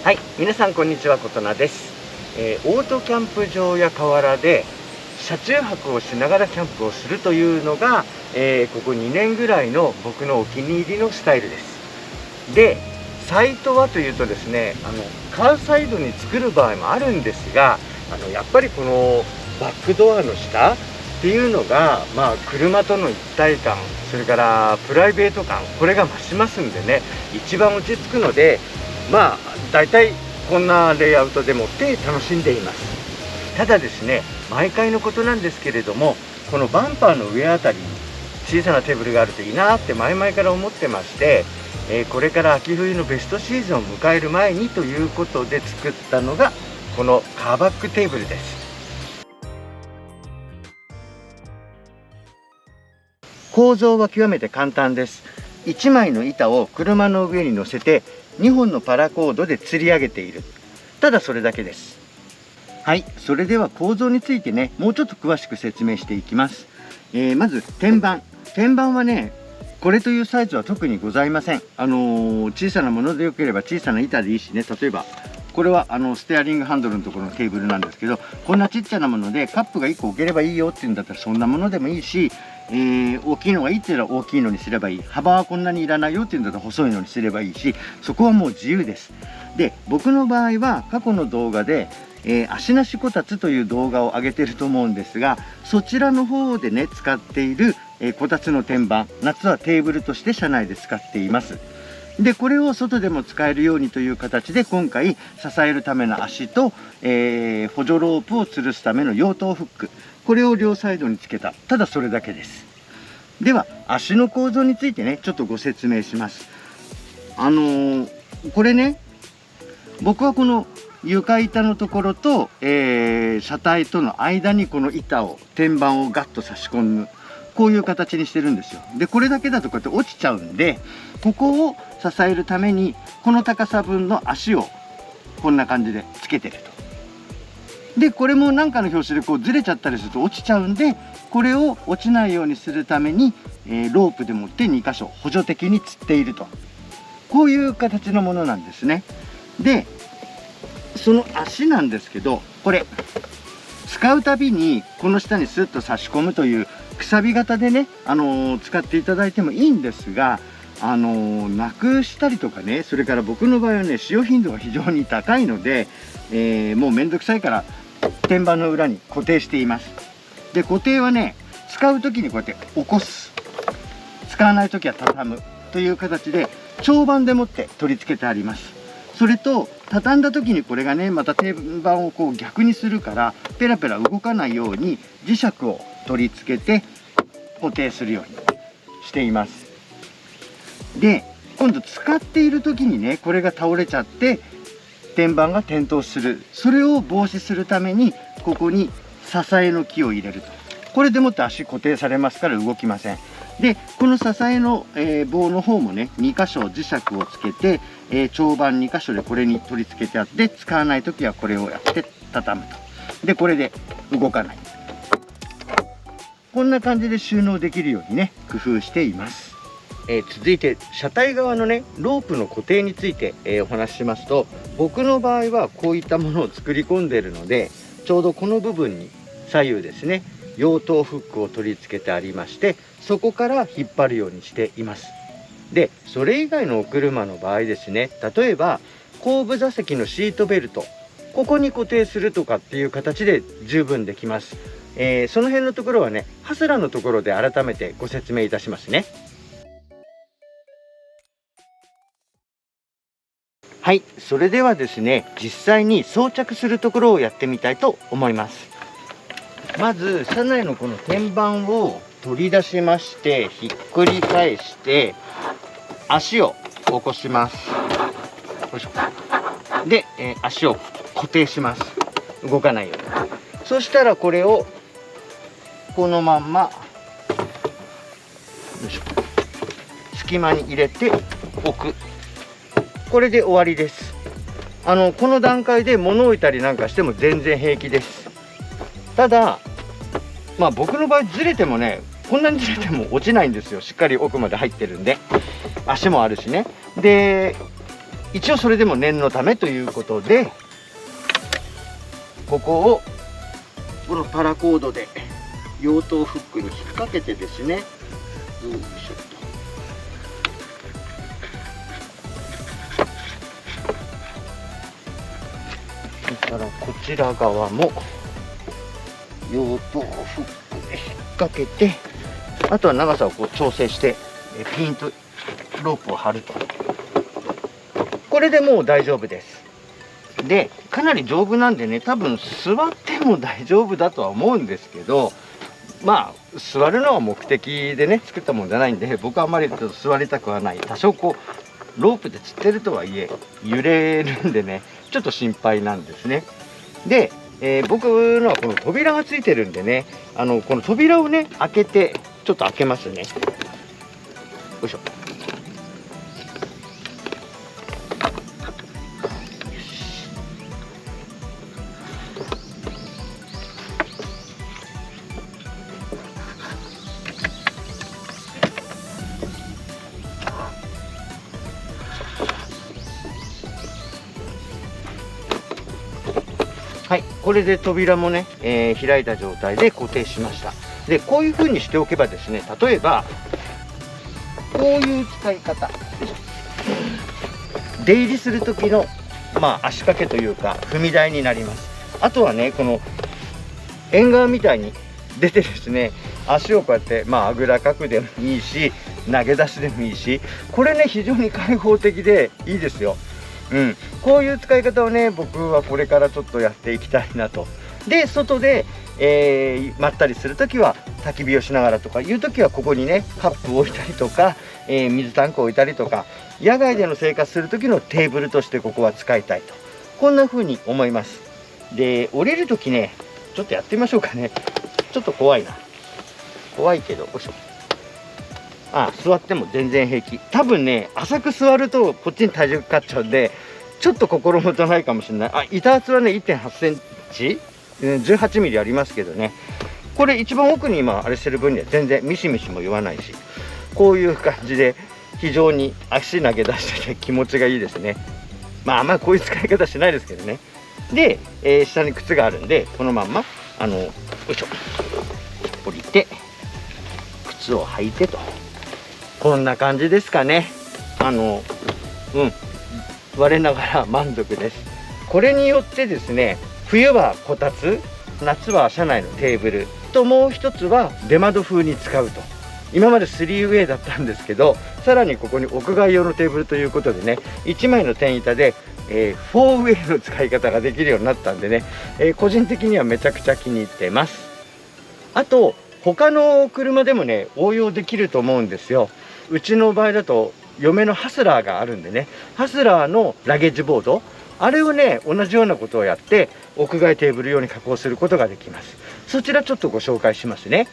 はい、皆さんこんにちは、ことなです。オートキャンプ場や河原で車中泊をしながらキャンプをするというのが、ここ2年ぐらいの僕のお気に入りのスタイルです。で、サイトはというとですね、カーサイドに作る場合もあるんですが、やっぱりこのバックドアの下っていうのが、車との一体感、それからプライベート感、これが増しますんでね、一番落ち着くので、大体こんなレイアウトでもって楽しんでいます。ただですね、毎回のことなんですけれども、このバンパーの上あたりに小さなテーブルがあるといいなって前々から思ってまして、これから秋冬のベストシーズンを迎える前にということで作ったのがこのカーバックテーブルです。構造は極めて簡単です。1枚の板を車の上に乗せて2本のパラコードで吊り上げている。ただそれだけです。はい、それでは構造についてね、もうちょっと詳しく説明していきます。まず天板はね、これというサイズは特にございません。小さなものでよければ小さな板でいいしね、例えばこれはステアリングハンドルのところのテーブルなんですけど、こんなちっちゃなものでカップが1個置ければいいよっていうんだったらそんなものでもいいし、大きいのがいいって言ったら大きいのにすればいい、幅はこんなにいらないよっていうんだったら細いのにすればいいし、そこはもう自由です。で、僕の場合は過去の動画で足なしこたつという動画を上げてると思うんですが、そちらの方でね使っているこたつの天板、夏はテーブルとして車内で使っています。で、これを外でも使えるようにという形で今回支えるための足と、補助ロープを吊るすための養豚フック、これを両サイドにつけた、ただそれだけです。では足の構造についてねちょっとご説明します。これね、僕はこの床板のところと、車体との間にこの板を天板をガッと差し込む、こういう形にしてるんですよ。で、これだけだとこうやって落ちちゃうんで、ここを支えるためにこの高さ分の足をこんな感じでつけてると。で、これも何かの拍子でこうずれちゃったりすると落ちちゃうんで、これを落ちないようにするために、ロープでもって2箇所補助的につっていると、こういう形のものなんですね。で、その足なんですけど、これ使うたびにこの下にスッと差し込むというくさび型でね、使っていただいてもいいんですが、なくしたりとかね、それから僕の場合はね使用頻度が非常に高いので、もうめんどくさいから天板の裏に固定しています。で、固定はね、使う時にこうやって起こす、使わない時は畳むという形で長板でもって取り付けてあります。それと畳んだ時にこれがねまた天板をこう逆にするからペラペラ動かないように磁石を取り付けて固定するようにしています。で、今度使っている時にねこれが倒れちゃって天板が転倒する、それを防止するためにここに支えの木を入れると、これでもって足固定されますから動きません。で、この支えの、棒の方もね2箇所磁石をつけて、長板2箇所でこれに取り付けてあって、使わない時はこれをやって畳むと。で、これで動かない、こんな感じで収納できるようにね工夫しています。続いて車体側のねロープの固定について、お話ししますと、僕の場合はこういったものを作り込んでいるので、ちょうどこの部分に左右ですね養豚フックを取り付けてありまして、そこから引っ張るようにしています。で、それ以外のお車の場合ですね、例えば後部座席のシートベルト、ここに固定するとかっていう形で十分できます。その辺のところはねハスラのところで改めてご説明いたしますね。はい、それではですね、実際に装着するところをやってみたいと思います。まず車内のこの天板を取り出しまして、ひっくり返して足を起こします。よいしょ。で、足を固定します。動かないように。そしたらこれをこのまんまよいしょ、隙間に入れておく。これで終わりです。この段階で物を置いたりなんかしても全然平気です。ただ僕の場合ずれてもね、こんなにずれても落ちないんですよ。しっかり奥まで入ってるんで、足もあるしね。で、一応それでも念のためということで、ここをこのパラコードで養豚フックに引っ掛けてですね、よいしょっと。それからこちら側も養豚フックで引っ掛けて、あとは長さをこう調整してピンとロープを張ると、これでもう大丈夫です。でかなり丈夫なんでね、多分座っても大丈夫だとは思うんですけど、まあ座るのは目的でね作ったもんじゃないんで、僕はあんまりちょっと座りたくはない。多少こうロープでつってるとはいえ揺れるんでね、ちょっと心配なんですね。で、僕のはこの扉がついてるんでね、この扉をね開けて、ちょっと開けますね。よいしょ。はい、これで扉もね、開いた状態で固定しました。でこういう風にしておけばですね、例えばこういう使い方、出入りする時の足掛けというか踏み台になります。あとはね、この縁側みたいに出てですね、足をこうやってあぐらかくでもいいし、投げ出しでもいいし、これね非常に開放的でいいですよ。こういう使い方をね、僕はこれからちょっとやっていきたいなと。で外で、まったりする時は焚き火をしながらとかいう時は、ここにねカップを置いたりとか、水タンクを置いたりとか、野外での生活する時のテーブルとしてここは使いたいと、こんな風に思います。で降りる時ね、ちょっとやってみましょうかね。ちょっと怖いな、怖いけど、よいしょ。座っても全然平気。多分ね浅く座るとこっちに体重かかっちゃうんで、ちょっと心もとないかもしれない。板厚はね 1.8 センチ、18ミリありますけどね、これ一番奥に今あれしてる分には全然ミシミシも言わないし、こういう感じで非常に足投げ出してて気持ちがいいですね。あんまりこういう使い方しないですけどね。で、下に靴があるんで、このまんまよいしょ、降りて靴を履いてと、こんな感じですかね。我ながら満足です。これによってですね、冬はこたつ、夏は車内のテーブルと、もう一つは出窓風に使うと。今まで 3way だったんですけど、さらにここに屋外用のテーブルということでね、1枚の天板で、4way の使い方ができるようになったんでね、個人的にはめちゃくちゃ気に入ってます。あと他の車でもね応用できると思うんですよ。うちの場合だと嫁のハスラーがあるんでね、ハスラーのラゲッジボード、あれをね同じようなことをやって屋外テーブル用に加工することができます。そちらちょっとご紹介しますね。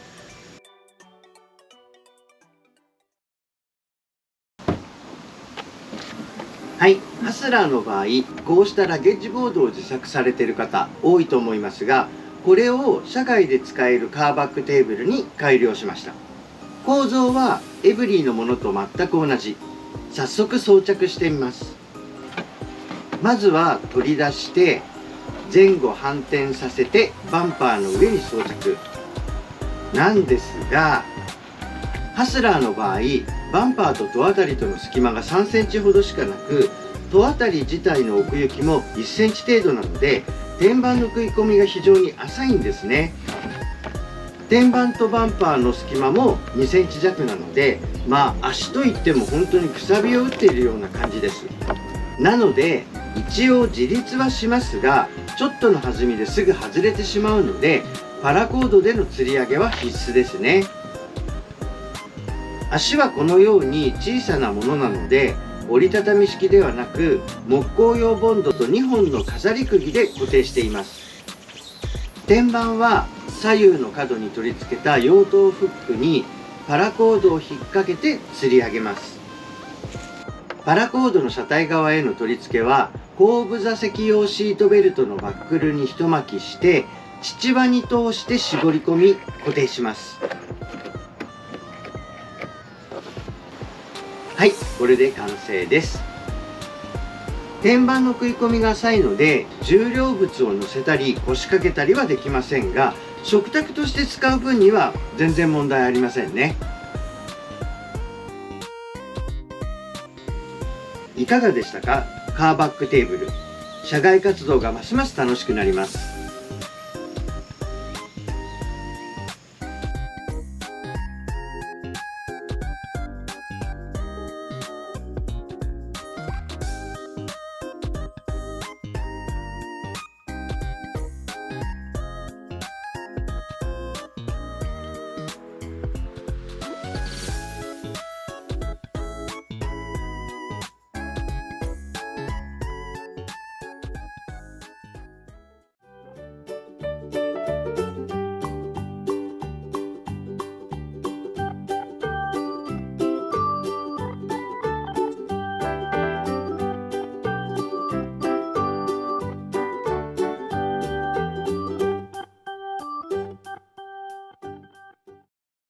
はい、ハスラーの場合、こうしたラゲッジボードを自作されている方多いと思いますが、これを車外で使えるカーバックテーブルに改良しました。構造はエブリィのものと全く同じ。早速装着してみます。まずは取り出して前後反転させてバンパーの上に装着なんですが、ハスラーの場合バンパーと戸あたりとの隙間が3センチほどしかなく、戸あたり自体の奥行きも1センチ程度なので、天板の食い込みが非常に浅いんですね。天板とバンパーの隙間も2センチ弱なので、足といっても本当にくさびを打っているような感じです。なので一応自立はしますが、ちょっとの弾みですぐ外れてしまうので、パラコードでの吊り上げは必須ですね。足はこのように小さなものなので、折りたたみ式ではなく木工用ボンドと2本の飾り釘で固定しています。天板は左右の角に取り付けた養豚フックにパラコードを引っ掛けて吊り上げます。パラコードの車体側への取り付けは後部座席用シートベルトのバックルに一巻きして父輪に通して絞り込み固定します。はい、これで完成です。天板の食い込みが浅いので重量物を乗せたり腰掛けたりはできませんが、食卓として使う分には全然問題ありませんね。いかがでしたか？カーバックテーブル。社外活動がますます楽しくなります。